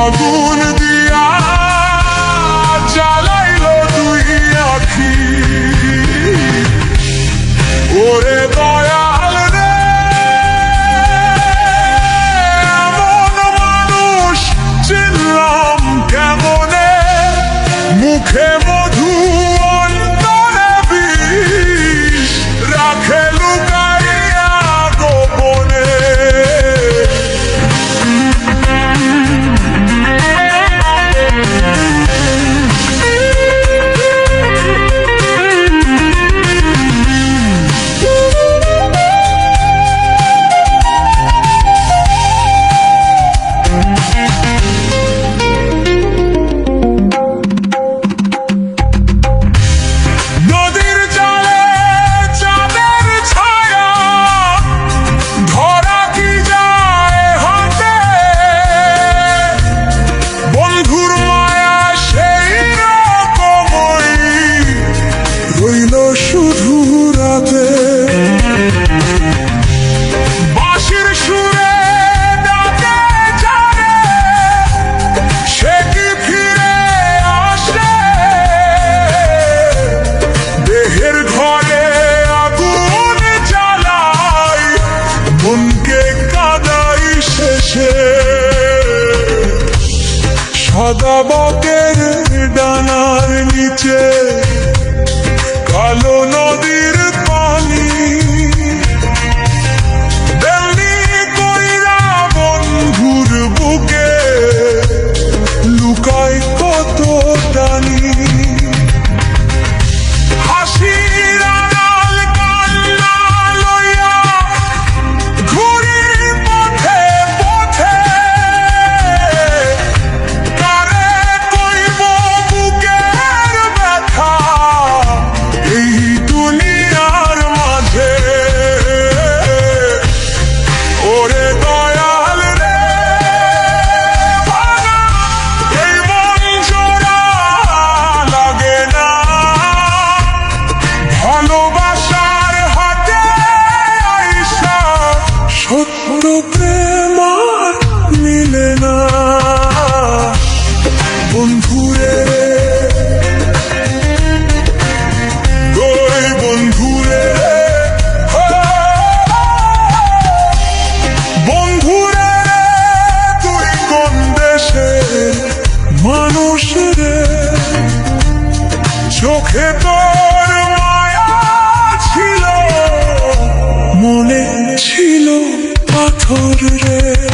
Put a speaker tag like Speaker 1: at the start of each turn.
Speaker 1: আগুন দিয়া জ্বালাইলো দুই আখি। ওরে দয়াল রে, এমন মানুষ চিনলাম কেমনে, মুখে মধু অন্তরে বিষ রাখে লুকাইয়া গোপনে। শুধু রাতে বাঁশির সুরে ডাকে যারে, সে কি ফিরে আসে? দেহের ঘরে আগুন জ্বালাই, মনকে কাদাই শেষে। সাদা বকের ডানার নিচে কালো নদীর পানি, দেউনি কইরা বন্ধুর বুকে লুকায় কত টানি। হাসির আড়াল কান্না লইয়া ঘুরি পথে পথে, কারে কইব বুকের ব্যথা এই দুনিয়ার মাঝে। ওরে দয়াল রে, ভাঙা এই মন জোড়া লাগে না, ভালোবাসার হাতে আইসা সত্য প্রেম আর মিলে না। বন্ধুরে মানুষ রে, চোখে তোর মায়া ছিল, মনে ছিল পাথর রে।